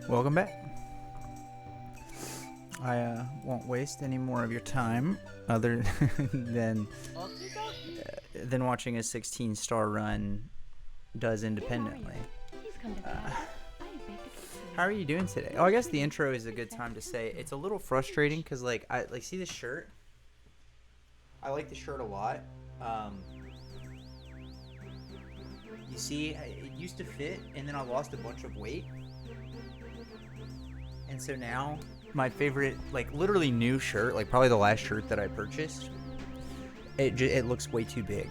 Welcome back. I won't waste any more of your time other than watching a 16-star run does independently. How are you doing today? Oh, I guess the intro is a good time to say it's a little frustrating because I see this shirt. I like the shirt a lot. You see, it used to fit, and then I lost a bunch of weight. And so now, my favorite, like, literally new shirt, like, probably the last shirt that I purchased, it looks way too big.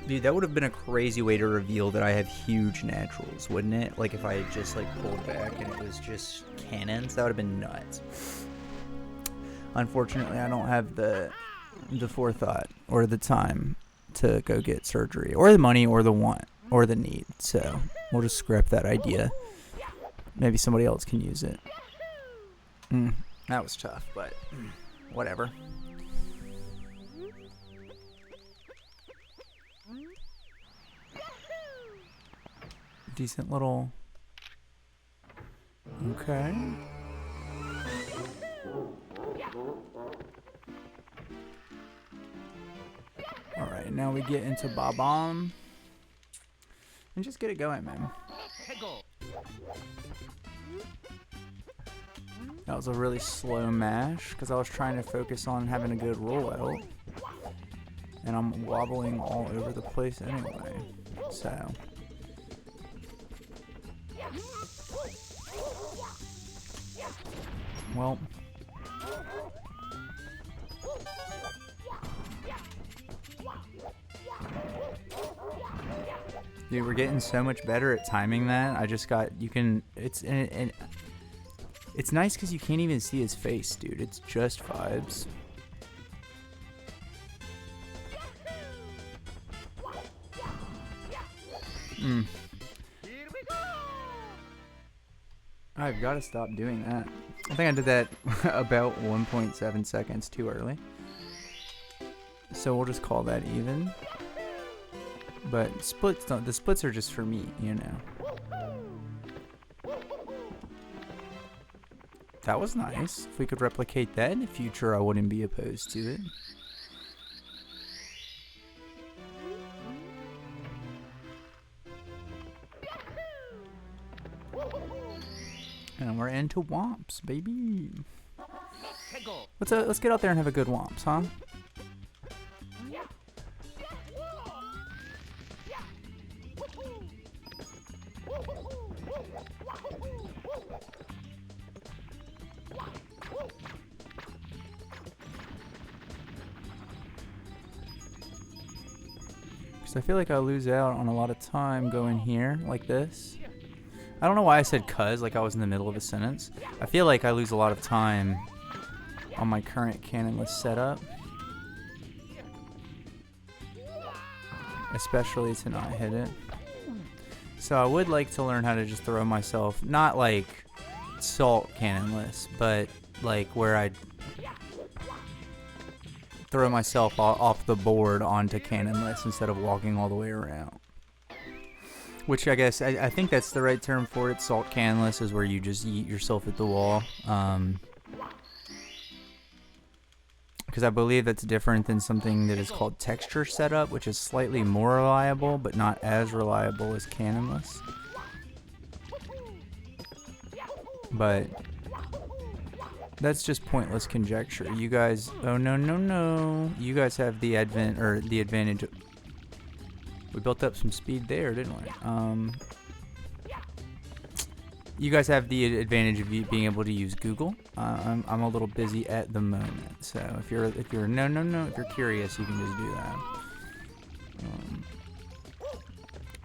Dude, that would have been a crazy way to reveal that I have huge naturals, wouldn't it? Like, if I had just, like, pulled back and it was just cannons, that would have been nuts. Unfortunately, I don't have the forethought or the time to go get surgery, or the money, or the want, or the need. So we'll just scrap that idea. Maybe somebody else can use it. That was tough, but whatever. Decent little. Okay. Alright, now we get into Bob-omb. And just get it going, man. That was a really slow mash, because I was trying to focus on having a good rollout. And I'm wobbling all over the place anyway. So. Well. Dude, we're getting so much better at timing that. I just got, you can, it's nice because you can't even see his face, dude. It's just vibes. I've got to stop doing that. I think I did that about 1.7 seconds too early. So we'll just call that even. But splits don't, the splits are just for me, you know. That was nice. If we could replicate that in the future, I wouldn't be opposed to it. And we're into womps, baby. Let's get out there and have a good womps, huh? Because I feel like I lose out on a lot of time going here like this. I don't know why I said cuz like I was in the middle of a sentence. I feel like I lose a lot of time on my current cannonless setup. Especially to not hit it. So I would like to learn how to just throw myself, not like salt cannonless, but like where I throw myself off the board onto cannonless instead of walking all the way around. Which I guess, I think that's the right term for it. Salt cannonless is where you just yeet yourself at the wall. Because I believe that's different than something that is called texture setup, which is slightly more reliable, but not as reliable as cannonless. But that's just pointless conjecture. You guys, oh no. You guys have the advantage. We built up some speed there, didn't we? You guys have the advantage of being able to use Google. I'm a little busy at the moment, so if you're if you're curious, you can just do that.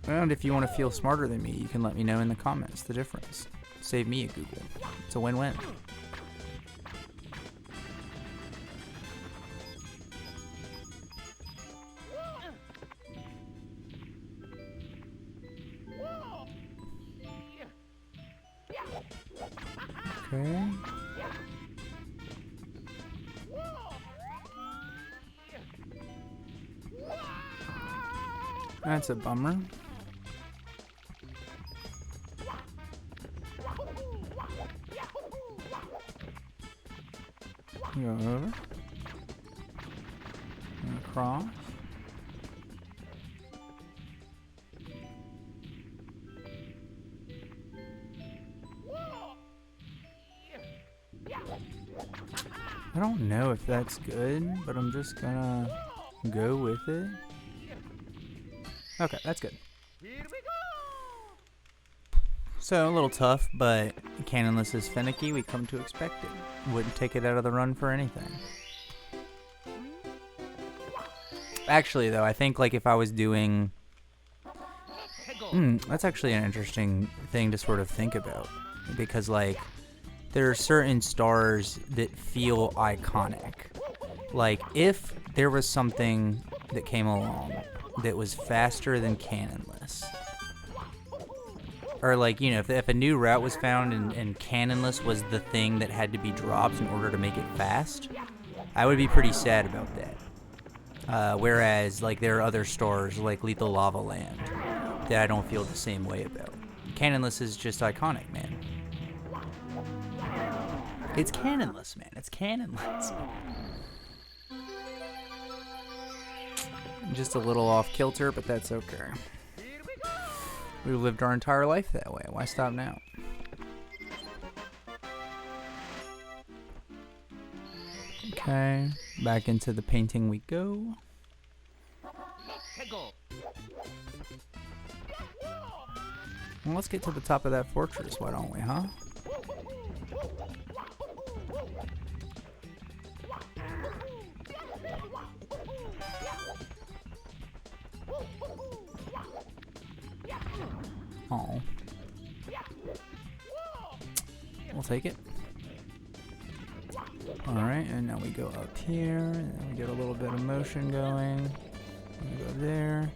And if you want to feel smarter than me, you can let me know in the comments the difference. Save me a Google. It's a win-win. Okay. That's a bummer. Go over. And across. I don't know if that's good, but I'm just gonna go with it. Okay, that's good. So, a little tough, but Cannonless is finicky. We come to expect it. Wouldn't take it out of the run for anything. Actually, though, I think like if I was doing... that's actually an interesting thing to sort of think about. Because, like, there are certain stars that feel iconic. Like, if there was something that came along that was faster than Cannonless, or like, you know, if a new route was found and Cannonless was the thing that had to be dropped in order to make it fast, I would be pretty sad about that. Whereas, like, there are other stars like Lethal Lava Land that I don't feel the same way about. Cannonless is just iconic, man. It's Cannonless, man. It's Cannonless. Just a little off kilter, but that's okay. We've lived our entire life that way. Why stop now? Okay, back into the painting we go. Well, let's get to the top of that fortress, why don't we, huh? Oh. We'll take it. Alright, and now we go up here, and then we get a little bit of motion going. We go there.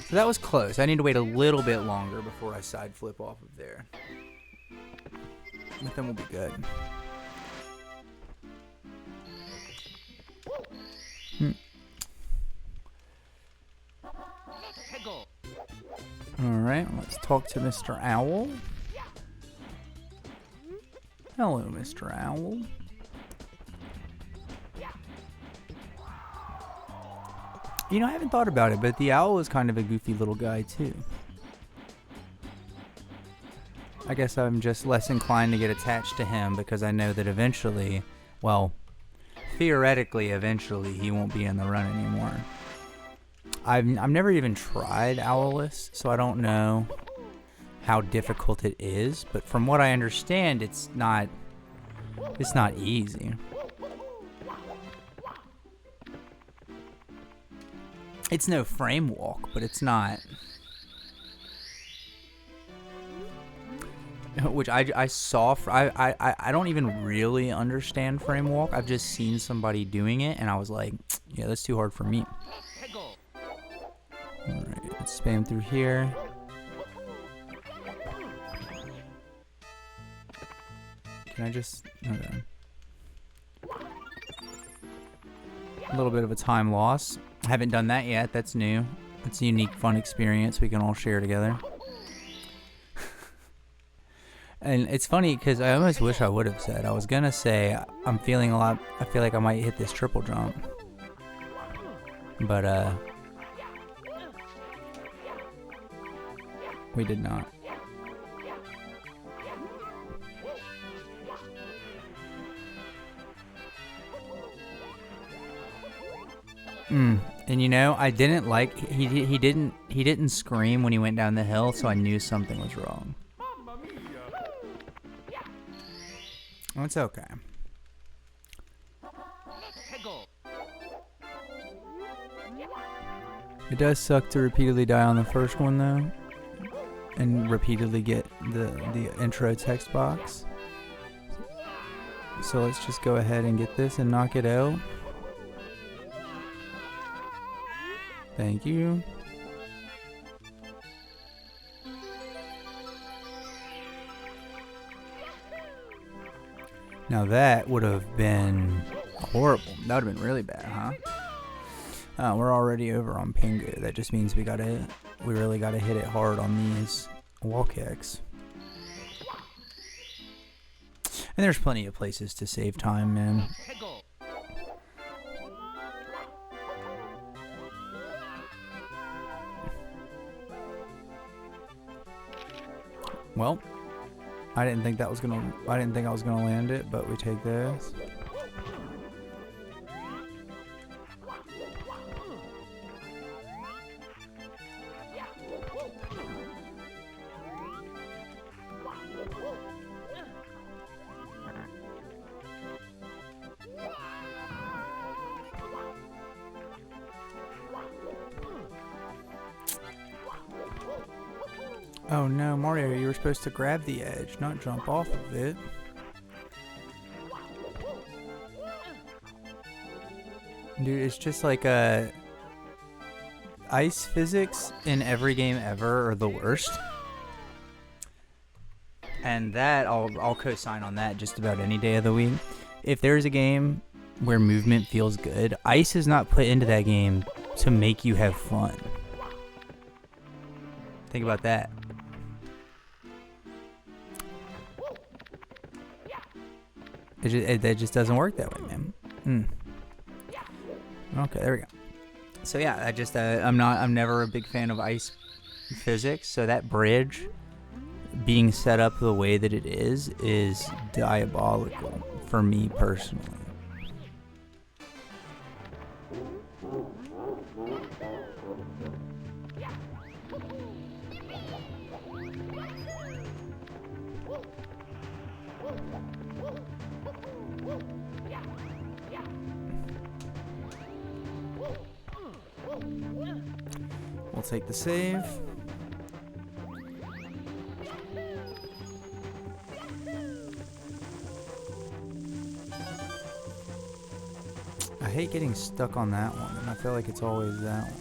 So that was close. I need to wait a little bit longer before I side flip off of there. But then we'll be good. Alright, let's talk to Mr. Owl. Hello, Mr. Owl. You know, I haven't thought about it, but the owl is kind of a goofy little guy, too. I guess I'm just less inclined to get attached to him because I know that eventually, well, theoretically, eventually, he won't be in the run anymore. I've never even tried Owless, so I don't know how difficult it is, but from what I understand, it's not easy. It's no frame walk, but it's not. Which I saw. I don't even really understand frame walk. I've just seen somebody doing it, and I was like, yeah, that's too hard for me. Alright, let's spam through here. Can I just... Okay. A little bit of a time loss. I haven't done that yet. That's new. It's a unique, fun experience we can all share together. And it's funny because I almost wish I would have said. I was going to say I'm feeling a lot... I feel like I might hit this triple jump. But, we did not. And you know, I didn't like he didn't scream when he went down the hill, so I knew something was wrong. Oh, it's okay. It does suck to repeatedly die on the first one though, and repeatedly get the intro text box. So let's just go ahead and get this and knock it out. Thank you. Now that would have been horrible. That would have been really bad, huh? We're already over on Pingu. That just means we really gotta hit it hard on these wall kicks. And there's plenty of places to save time, man. Well, I didn't think I was gonna land it, but we take this. Oh no, Mario, you were supposed to grab the edge, not jump off of it. Dude, it's just like ice physics in every game ever are the worst. And that, I'll co-sign on that just about any day of the week. If there's a game where movement feels good, ice is not put into that game to make you have fun. Think about that. It just doesn't work that way, man. Okay, there we go. So yeah, I'm never a big fan of ice physics. So that bridge being set up the way that it is diabolical for me personally. We'll take the save. I hate getting stuck on that one, and I feel like it's always that one.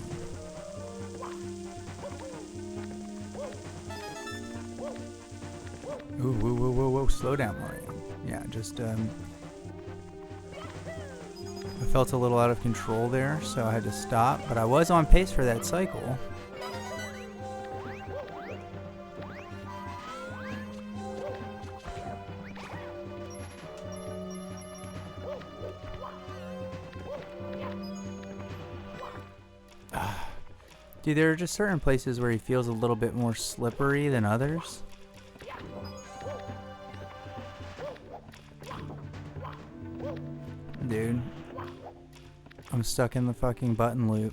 Ooh, whoa, whoa, whoa, whoa, slow down, Mario. Yeah, just, I felt a little out of control there, so I had to stop, but I was on pace for that cycle. Dude, there are just certain places where he feels a little bit more slippery than others. Dude, I'm stuck in the fucking button loop.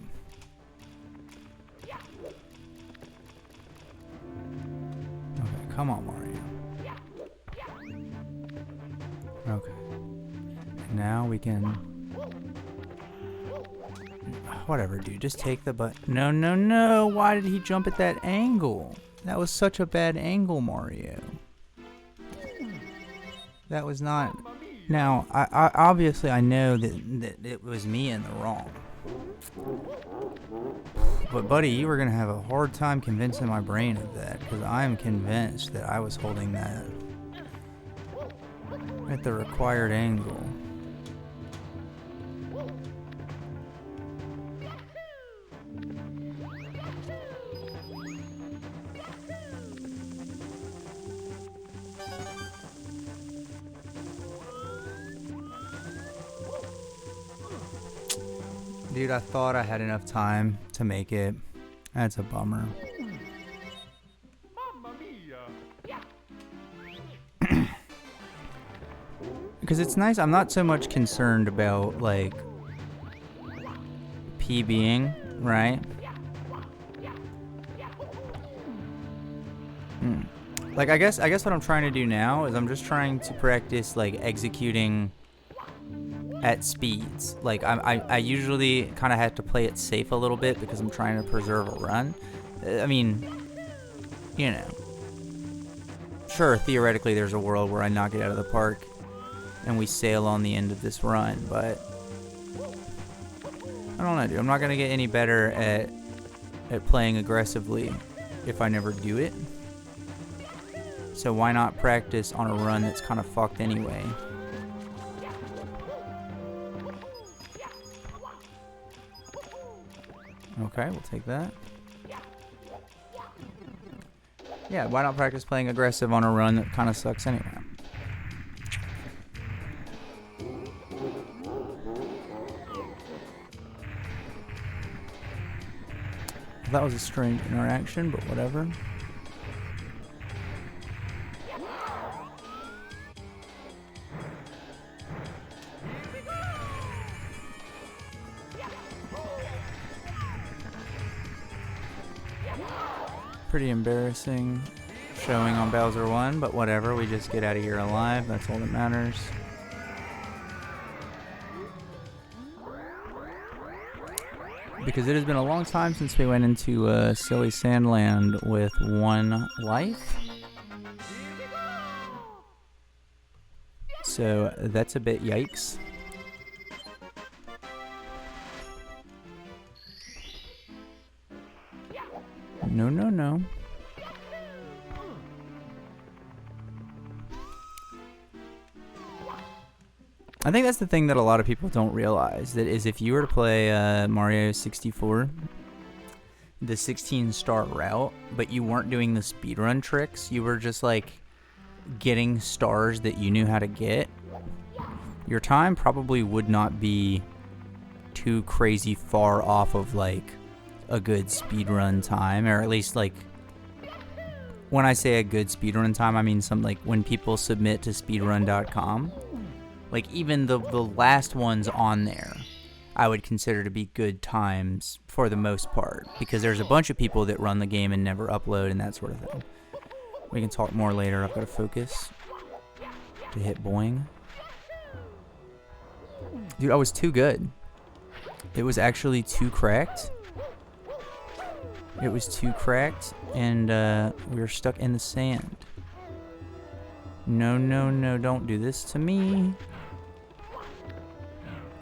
Okay, come on, Mario. Okay. Now we can... Whatever, dude. Just take the button. No, no, no. Why did he jump at that angle? That was such a bad angle, Mario. That was not... Now, I obviously I know that it was me in the wrong. But buddy, you were going to have a hard time convincing my brain of that, because I'm convinced that I was holding that at the required angle. Dude, I thought I had enough time to make it. That's a bummer. Because it's nice. I'm not so much concerned about, like, PBing, right? Like, I guess what I'm trying to do now is I'm just trying to practice, like, executing at speeds. Like, I usually kind of have to play it safe a little bit because I'm trying to preserve a run. I mean, you know, sure, theoretically there's a world where I knock it out of the park and we sail on the end of this run, but I don't know, dude. I'm not gonna get any better at playing aggressively if I never do it. So why not practice on a run that's kind of fucked anyway? Okay, we'll take that. Yeah, why not practice playing aggressive on a run that kind of sucks anyway? That was a strange interaction, but whatever. Pretty embarrassing showing on Bowser 1, but whatever. We just get out of here alive. That's all that matters. Because it has been a long time since we went into Silly Sandland with 1 life. So that's a bit yikes. No, no, no. I think that's the thing that a lot of people don't realize. That is, if you were to play Mario 64, the 16-star route, but you weren't doing the speedrun tricks, you were just like getting stars that you knew how to get, your time probably would not be too crazy far off of like a good speedrun time, or at least like, when I say a good speedrun time, I mean some like when people submit to speedrun.com, like even the last ones on there, I would consider to be good times for the most part, because there's a bunch of people that run the game and never upload and that sort of thing. We can talk more later. I've got to focus to hit boing. Dude, I was too good. It was actually too cracked. It was too cracked, and we were stuck in the sand. No, no, no, don't do this to me.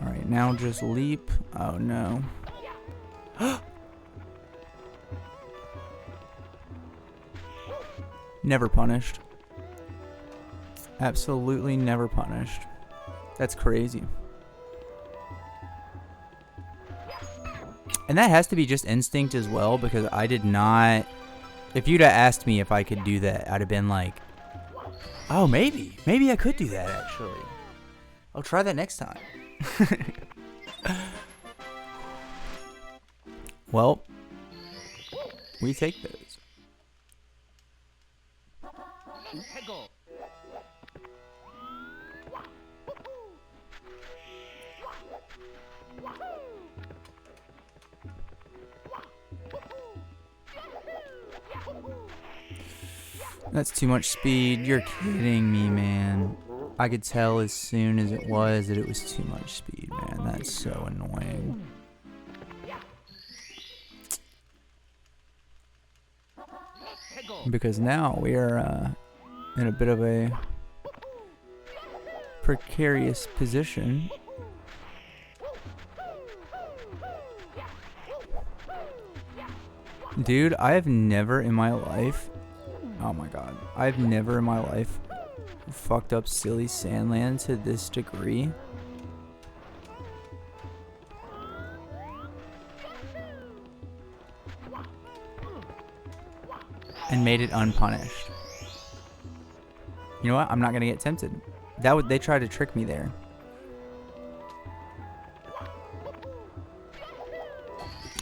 Alright, now just leap. Oh, no. Never punished. Absolutely never punished. That's crazy. And that has to be just instinct as well, because I did not... If you'd have asked me if I could do that, I'd have been like, oh, maybe. Maybe I could do that, actually. I'll try that next time. Well, we take those. That's too much speed. You're kidding me, man. I could tell as soon as it was that it was too much speed, man. That's so annoying. Because now we are in a bit of a precarious position. Dude, I have never in my life... Oh my god. I've never in my life fucked up Silly Sandland to this degree. And made it unpunished. You know what? I'm not gonna get tempted. They tried to trick me there.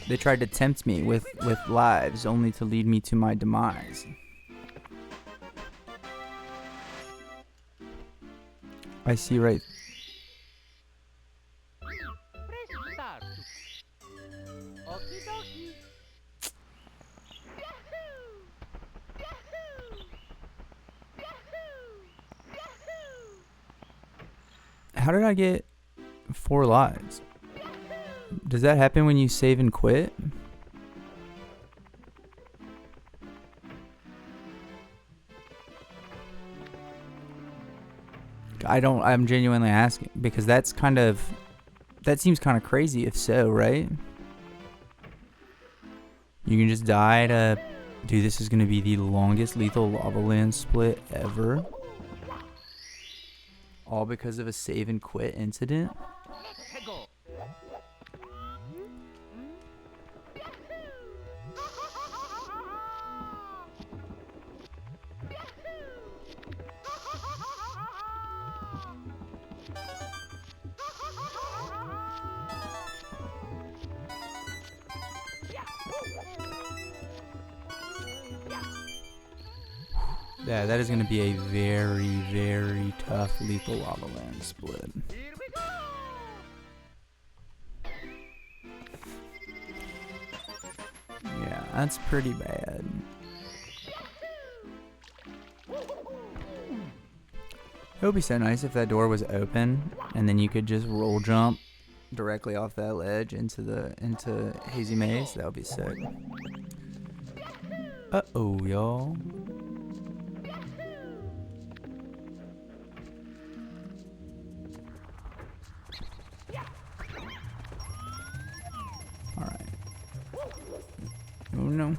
They tried to tempt me with lives, only to lead me to my demise. I see right. How did I get 4 lives? Does that happen when you save and quit? I'm genuinely asking, because that seems kind of crazy if so, right? You can just die to, dude, this is going to be the longest Lethal Lava Land split ever. All because of a save and quit incident? Yeah, that is going to be a very, very tough Lethal Lava Land split. Yeah, that's pretty bad. It would be so nice if that door was open and then you could just roll jump directly off that ledge into Hazy Maze. That would be sick. Uh-oh, y'all. Alright. Oh no.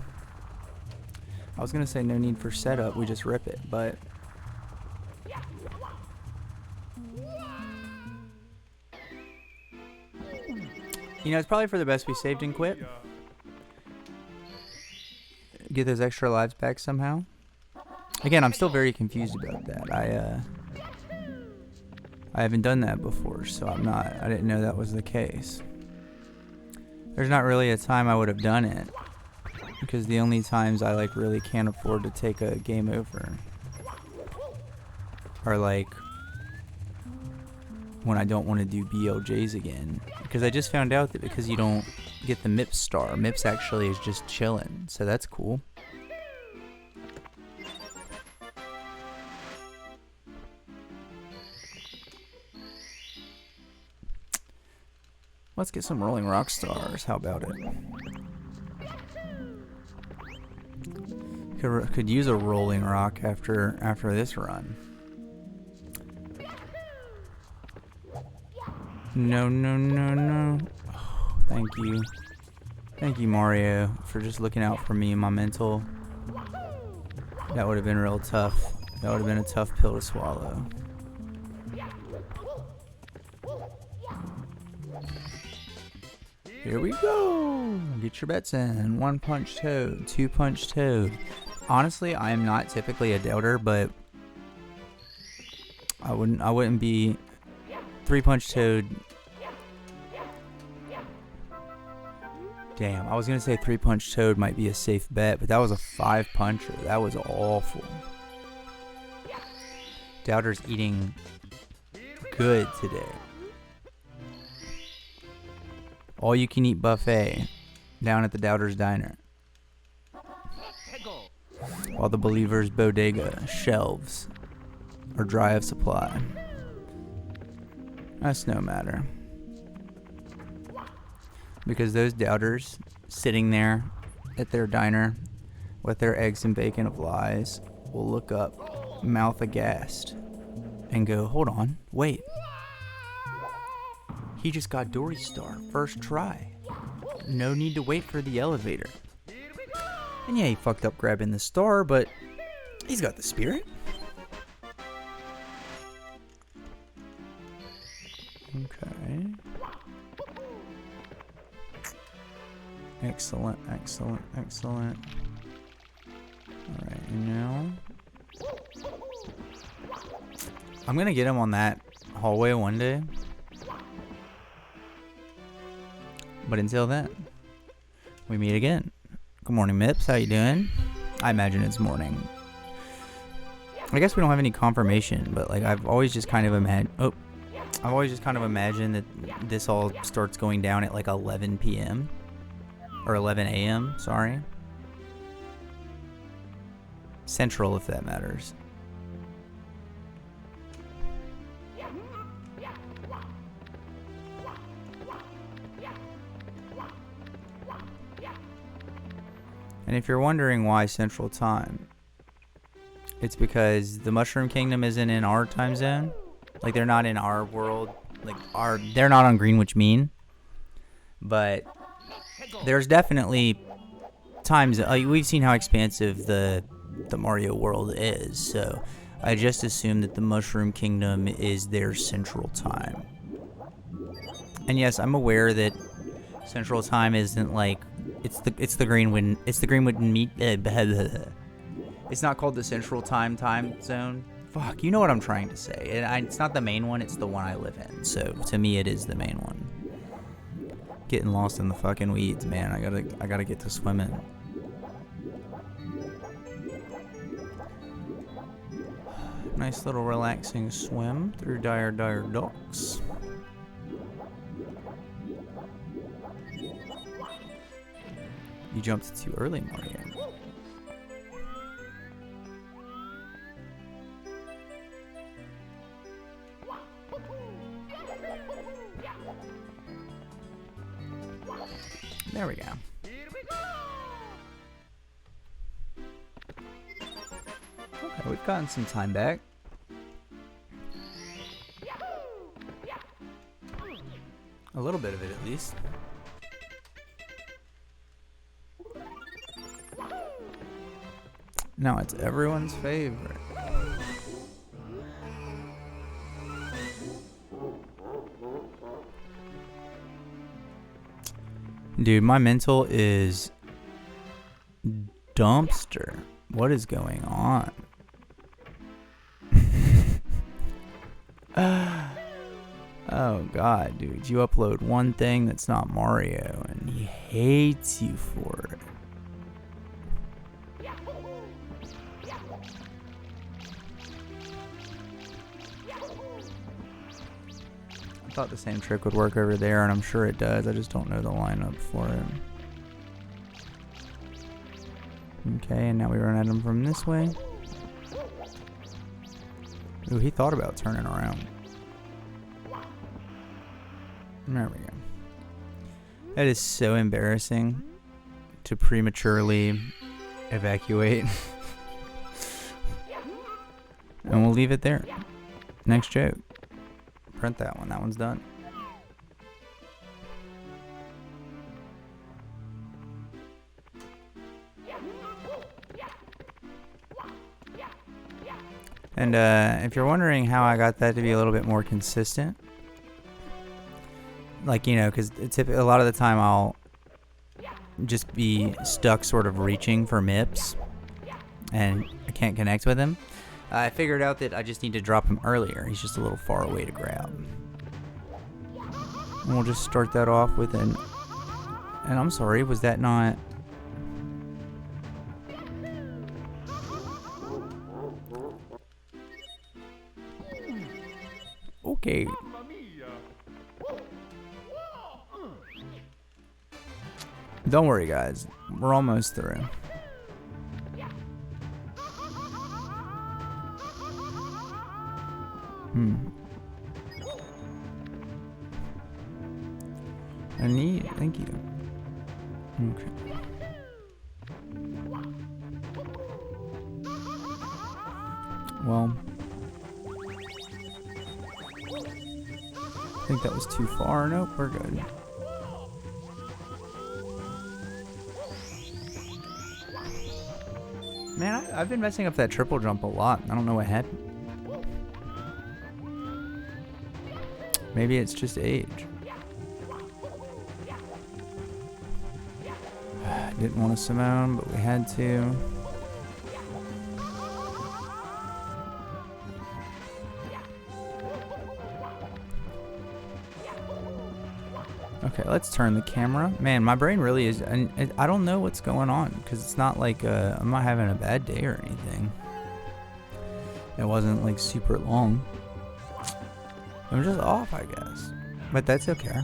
I was gonna say no need for setup, we just rip it, but you know, it's probably for the best we saved and quit. Get those extra lives back somehow. Again, I'm still very confused about that. I haven't done that before, so I didn't know that was the case. There's not really a time I would have done it, because the only times I like really can't afford to take a game over are like when I don't want to do BLJs again, because I just found out that because you don't get the MIPS star, MIPS actually is just chilling, so that's cool. Let's get some Rolling Rock stars. How about it? Could use a Rolling Rock after this run. No, no, no, no. Oh, thank you. Thank you, Mario, for just looking out for me and my mental. That would have been real tough. That would have been a tough pill to swallow. Here we go. Get your bets in. 1 punch Toad, 2 punch Toad. Honestly, I am not typically a doubter, but I wouldn't be 3 punch Toad. Damn, I was gonna say 3 punch Toad might be a safe bet, but that was a 5 puncher. That was awful. Doubter's eating good today. All you can eat buffet down at the Doubter's Diner, while the Believer's Bodega shelves are dry of supply. That's no matter, because those doubters sitting there at their diner with their eggs and bacon of lies will look up, mouth aghast, and go, hold on, wait. He just got Dory Star, first try. No need to wait for the elevator. And yeah, he fucked up grabbing the star, but he's got the spirit. Okay. Excellent, excellent, excellent. Alright, now I'm gonna get him on that hallway one day. But until then, we meet again. Good morning, Mips. How you doing? I imagine it's morning. I guess we don't have any confirmation, but like I've always just kind of imagined that this all starts going down at like 11 p.m. or 11 a.m. Sorry, Central, if that matters. And if you're wondering why Central Time, it's because the Mushroom Kingdom isn't in our time zone. Like, they're not in our world. Like, they're not on Greenwich Mean. But there's definitely times. We've seen how expansive the Mario world is. So I just assume that the Mushroom Kingdom is their Central Time. And yes, I'm aware that Central Time isn't like it's the Greenwood meet. It's not called the Central Time zone. Fuck, you know what I'm trying to say. It's not the main one. It's the one I live in. So to me, it is the main one. Getting lost in the fucking weeds, man. I gotta get to swimming. Nice little relaxing swim through Dire Docks. You jumped too early, Mario. There we go. Okay, we've gotten some time back. A little bit of it, at least. Now it's everyone's favorite. Dude, my mental is dumpster. What is going on? Oh god, dude, you upload one thing that's not Mario and he hates you for it. I thought the same trick would work over there, and I'm sure it does. I just don't know the lineup for it. Okay, and now we run at him from this way. Ooh, he thought about turning around. There we go. That is so embarrassing to prematurely evacuate. And we'll leave it there. Next joke. Print that one. That one's done. And if you're wondering how I got that to be a little bit more consistent, like, you know, because a lot of the time I'll just be stuck sort of reaching for MIPS and I can't connect with him. I figured out that I just need to drop him earlier. He's just a little far away to grab. And we'll just start that off with an... And I'm sorry, was that not... Okay. Don't worry, guys. We're almost through. Thank you. Okay. Well, I think that was too far. Nope, we're good. Man, I've been messing up that triple jump a lot. I don't know what happened. Maybe it's just age. Didn't want to Simone, but we had to. Okay, let's turn the camera. Man, my brain really is... And I don't know what's going on, because it's not like I'm not having a bad day or anything. It wasn't like super long. I'm just off, I guess. But that's okay.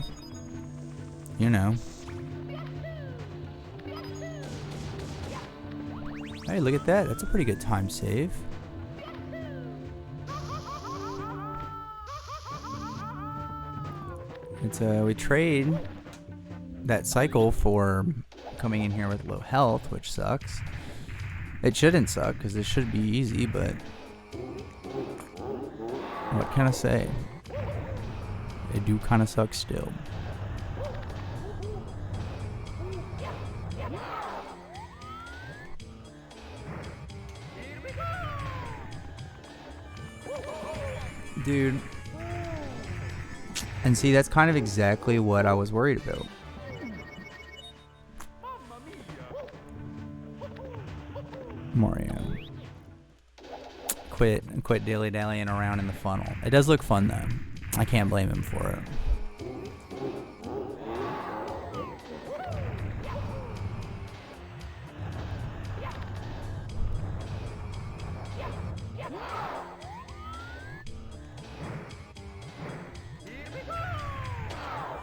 You know. Hey, look at that. That's a pretty good time save. It's we trade that cycle for coming in here with low health, which sucks. It shouldn't suck because it should be easy, but what can I say? They do kind of suck still. Dude. And see, that's kind of exactly what I was worried about. Mario. Quit dilly-dallying around in the funnel. It does look fun, though. I can't blame him for it.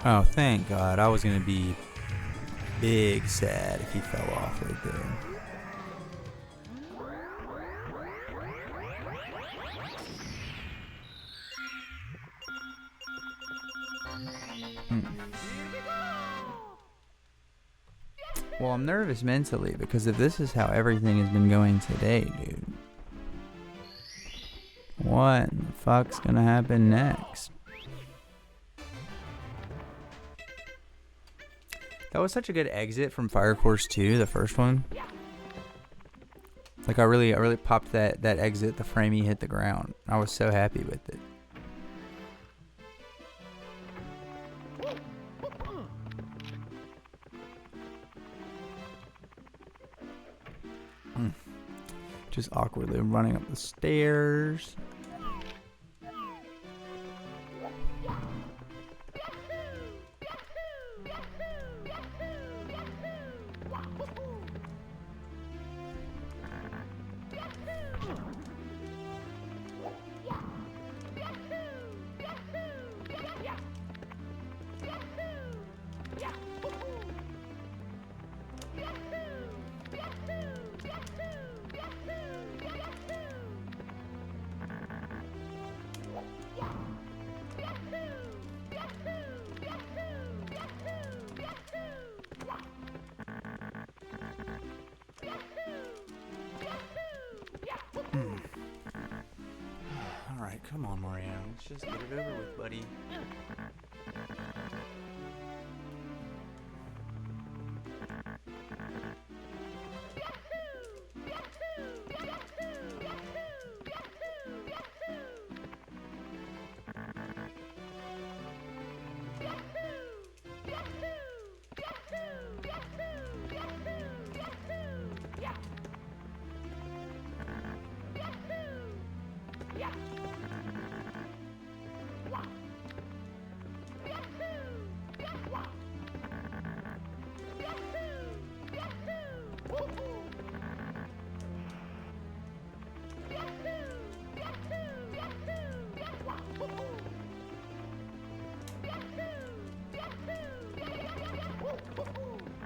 Oh, thank God. I was going to be big sad if he fell off right there. Well, I'm nervous mentally because if this is how everything has been going today, dude, what the fuck's gonna happen next? That was such a good exit from Fire Course 2, the first one. Like I really popped that exit the frame he hit the ground. I was so happy with it. Just awkwardly running up the stairs. Alright, come on, Mariano. Let's just get it over with, buddy.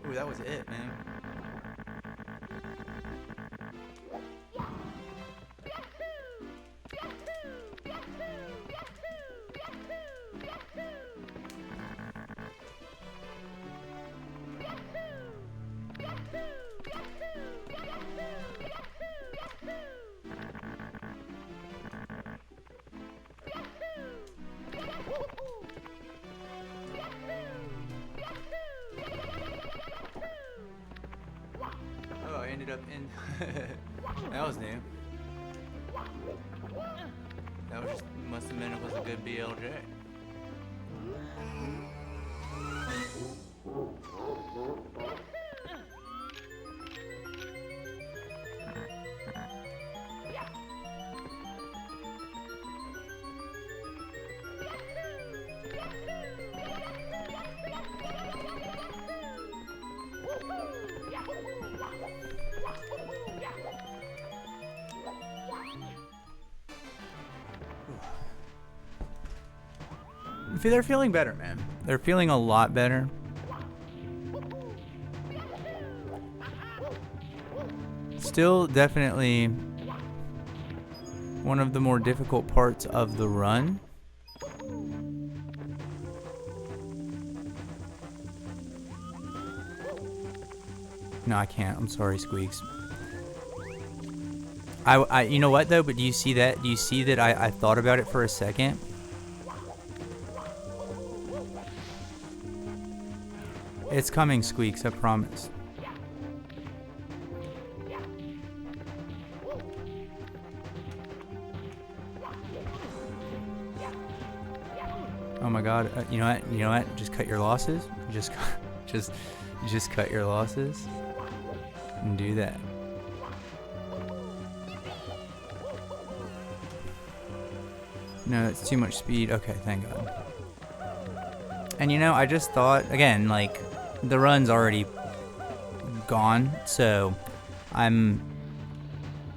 Ooh, that was it, man. Oh, I ended up in... That was new. That was just... Must have meant it was a good BLJ. They're feeling better, man. They're feeling a lot better. Still definitely one of the more difficult parts of the run. No, I can't. I'm sorry, Squeaks. You know what though? But do you see that? Do you see that I thought about it for a second? It's coming, Squeaks, I promise. Oh my god, you know what? You know what? Just cut your losses. Just cut your losses and do that. No, that's too much speed. Okay, thank God. And you know, I just thought, again, like, the run's already gone, so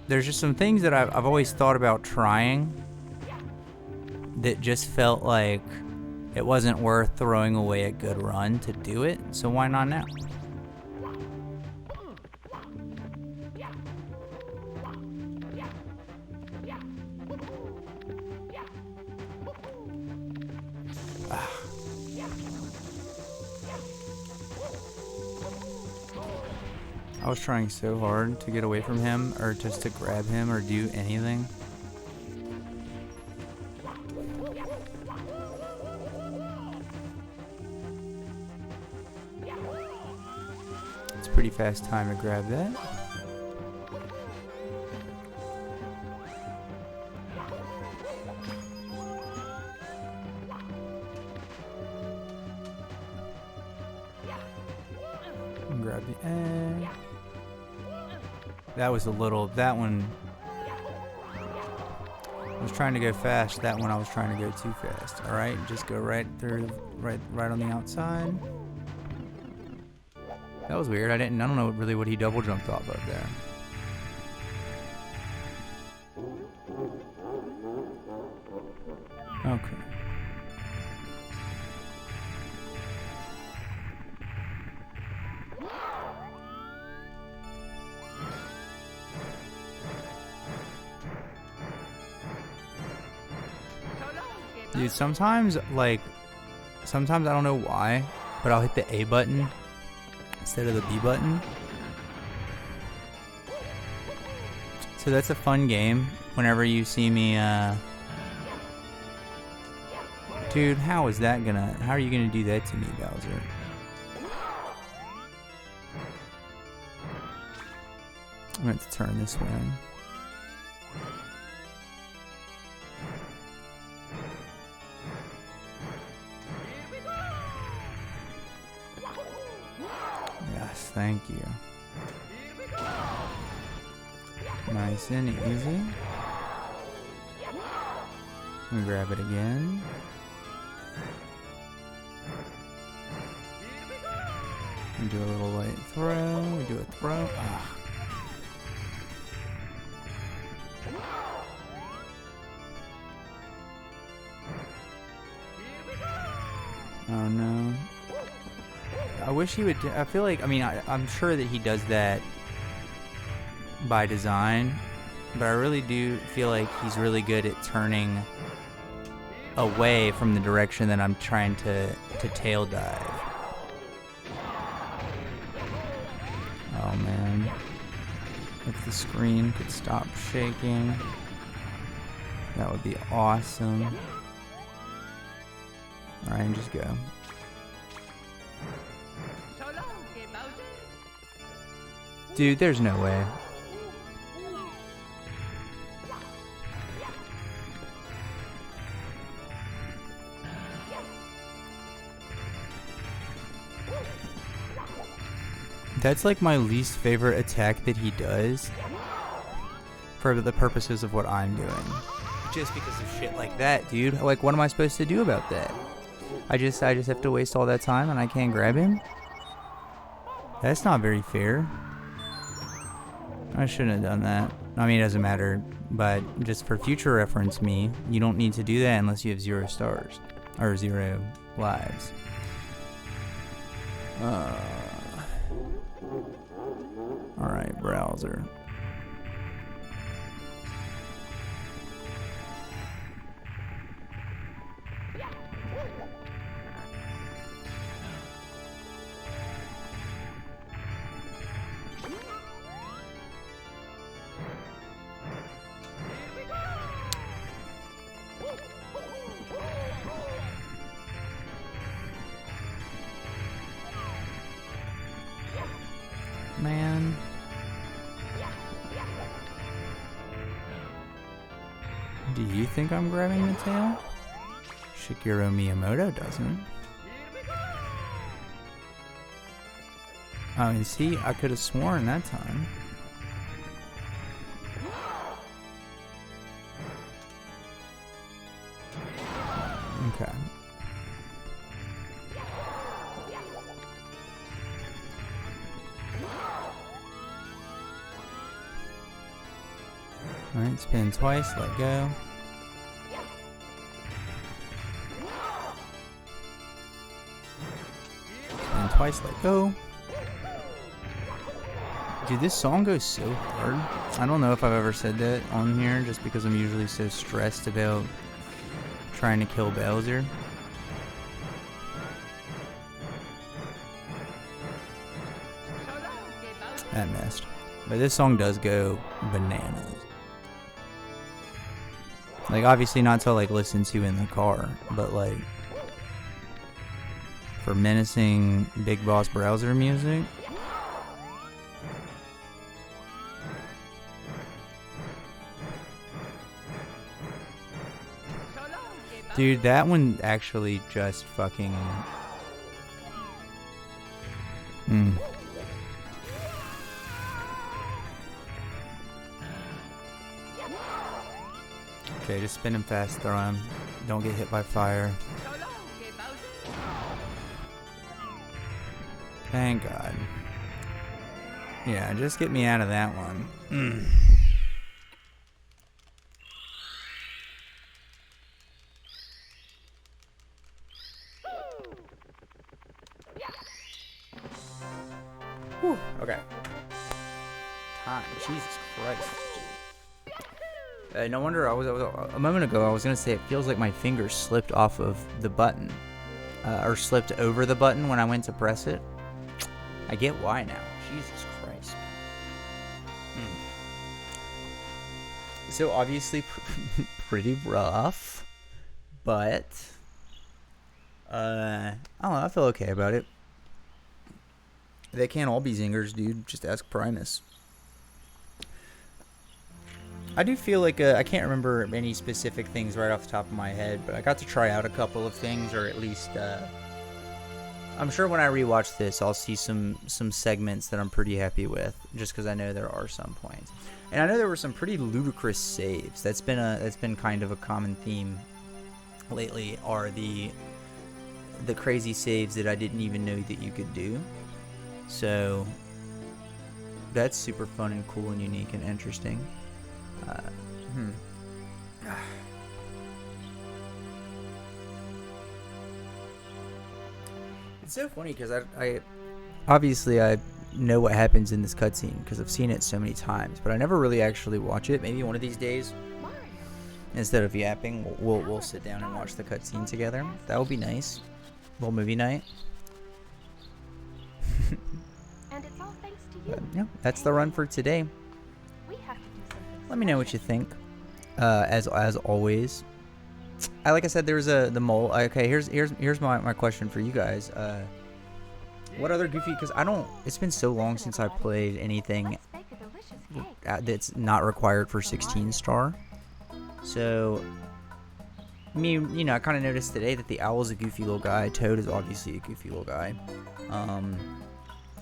there's just some things that I've always thought about trying that just felt like it wasn't worth throwing away a good run to do it, so why not now? I was trying so hard to get away from him, or just to grab him, or do anything. It's a pretty fast time to grab that. Grab the egg. That was a little, that one, I was trying to go fast. That one I was trying to go too fast. Alright, just go right through, right on the outside. That was weird. I don't know really what he double jumped off of there. Okay. Dude, sometimes I don't know why, but I'll hit the A button instead of the B button. So that's a fun game whenever you see me, dude, how are you gonna do that to me, Bowser? I'm going to turn this way. Yes, thank you. Nice and easy. We grab it again. We do a little light throw. We do a throw. Ah. Oh no. I wish he would. I feel like, I'm sure that he does that by design, but I really do feel like he's really good at turning away from the direction that I'm trying to tail dive. Oh man. If the screen could stop shaking, that would be awesome. Alright, and just go. Dude, there's no way. That's like my least favorite attack that he does for the purposes of what I'm doing. Just because of shit like that, dude. Like, what am I supposed to do about that? I just have to waste all that time and I can't grab him? That's not very fair. I shouldn't have done that. I mean, it doesn't matter, but just for future reference, you don't need to do that unless you have 0 stars or 0 lives. Alright, browser. Man. Do you think I'm grabbing the tail? Shigeru Miyamoto doesn't. Oh, and see, I could have sworn that time. Okay. Alright, spin twice, let go. Spin twice, let go. Dude, this song goes so hard. I don't know if I've ever said that on here, just because I'm usually so stressed about trying to kill Bowser. I missed. But this song does go bananas. Like, obviously not to, like, listen to in the car, but, like, for menacing Big Boss browser music. Dude, that one actually just fucking... Okay, just spin him fast, throw him. Don't get hit by fire. Thank God. Yeah, just get me out of that one. Whew, okay. Time. Jesus Christ. No wonder I was a moment ago I was gonna say it feels like my finger slipped off of the button, or slipped over the button when I went to press it. I get why now. Jesus Christ. So obviously pretty rough, but I don't know. I feel okay about it. They can't all be zingers, dude. Just ask Primus. I do feel like I can't remember any specific things right off the top of my head, but I got to try out a couple of things, or at least I'm sure when I rewatch this, I'll see some segments that I'm pretty happy with, just because I know there are some points, and I know there were some pretty ludicrous saves. That's been kind of a common theme lately. Are the crazy saves that I didn't even know that you could do. So that's super fun and cool and unique and interesting. It's so funny because I obviously I know what happens in this cutscene because I've seen it so many times, but I never really actually watch it. Maybe one of these days, instead of yapping, we'll sit down and watch the cutscene together. That would be nice. Little movie night. And it's all thanks to you. But, yeah, that's the run for today. We have to do something. Let me know what you think. As always, like I said, there's the mole. Okay, here's my question for you guys. What other Goofy? Because it's been so long since I played anything that's not required for 16 star. So, I kind of noticed today that the Owl's a goofy little guy. Toad is obviously a goofy little guy.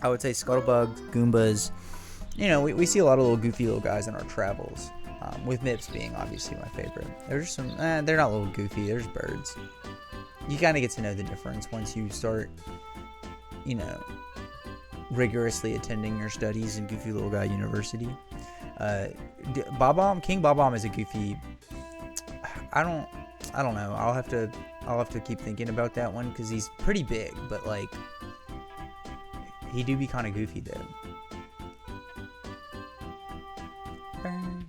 I would say Scuttlebug, Goombas. We see a lot of little goofy little guys in our travels. With Mips being obviously my favorite. There's some, they're not little goofy, there's birds. You kind of get to know the difference once you start, rigorously attending your studies in Goofy Little Guy University. Bob-omb, King Bob-omb is a goofy, I don't know, I'll have to keep thinking about that one, because he's pretty big, but like, he do be kind of goofy though.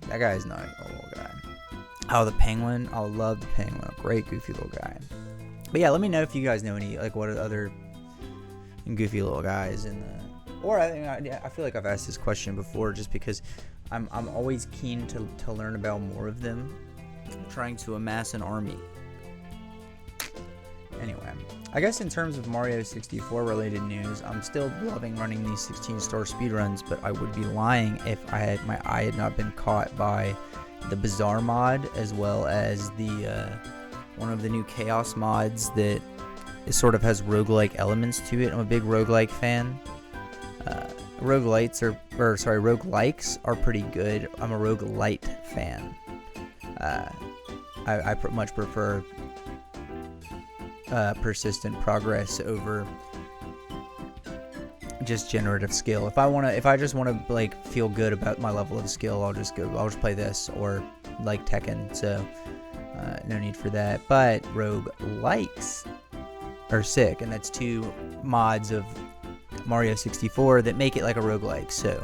That guy's not a little guy. Oh, the penguin. I love the penguin. Great goofy little guy. But yeah, let me know if you guys know any, like, what are other goofy little guys in the... Or I feel like I've asked this question before just because I'm always keen to learn about more of them. I'm trying to amass an army. Anyway, I guess in terms of Mario 64 related news, I'm still loving running these 16-star speedruns, but I would be lying if my eye had not been caught by the Bazaar mod, as well as the one of the new Chaos mods that sort of has roguelike elements to it. I'm a big roguelike fan. Roguelikes are pretty good. I'm a roguelite fan. I much prefer persistent progress over just generative skill. If I just want to like feel good about my level of skill, I'll just play this, or like Tekken. So no need for that. But roguelikes are sick, and that's two mods of Mario 64 that make it like a roguelike. So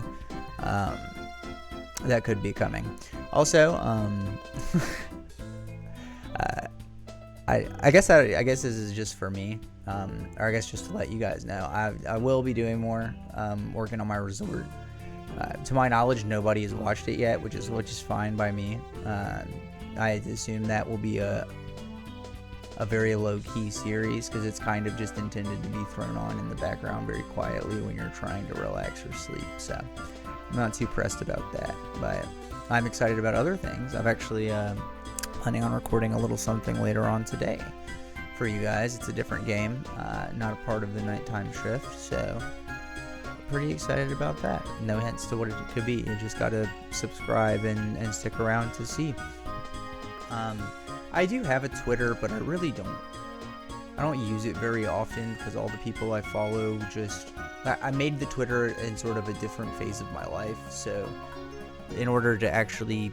that could be coming. Also, I guess this is just for me, or I guess just to let you guys know, I will be doing more, working on my resort To my knowledge, nobody has watched it yet, which is fine by me. I assume that will be a very low-key series because it's kind of just intended to be thrown on in the background very quietly when you're trying to relax or sleep. So I'm not too pressed about that, but I'm excited about other things. I've actually planning on recording a little something later on today for you guys. It's a different game, not a part of the nighttime shift, so pretty excited about that. No hints to what it could be. You just gotta subscribe and stick around to see. I do have a Twitter, but I really don't use it very often because all the people I follow I made the Twitter in sort of a different phase of my life, so in order to actually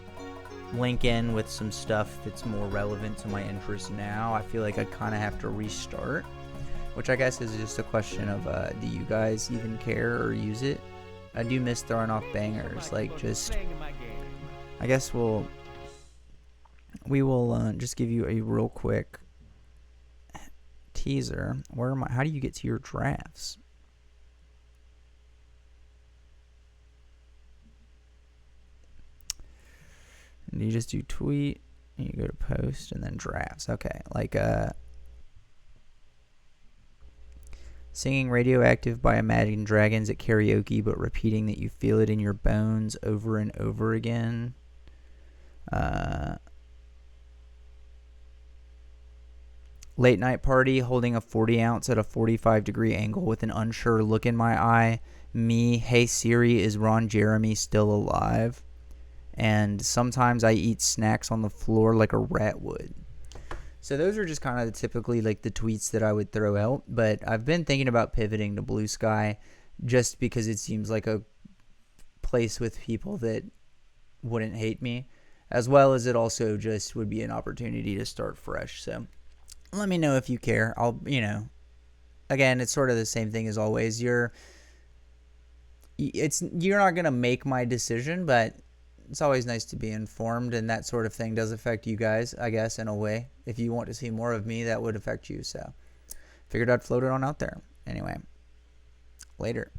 link in with some stuff that's more relevant to my interests now, I feel like I kind of have to restart, which I guess is just a question of do you guys even care or use it? I do miss throwing off bangers, like just I guess we will just give you a real quick teaser. How do you get to your drafts? And you just do tweet, and you go to post, and then drafts. Okay, like singing Radioactive by Imagine Dragons at karaoke, but repeating that you feel it in your bones over and over again. Late night party, holding a 40 ounce at a 45-degree angle with an unsure look in my eye. Me, hey Siri, is Ron Jeremy still alive? And sometimes I eat snacks on the floor like a rat would. So those are just kind of typically like the tweets that I would throw out. But I've been thinking about pivoting to Blue Sky just because it seems like a place with people that wouldn't hate me, as well as it also just would be an opportunity to start fresh. So let me know if you care. Again, it's sort of the same thing as always. You're not going to make my decision, but it's always nice to be informed, and that sort of thing does affect you guys, I guess, in a way. If you want to see more of me, that would affect you. So figured I'd float it on out there. Anyway, later.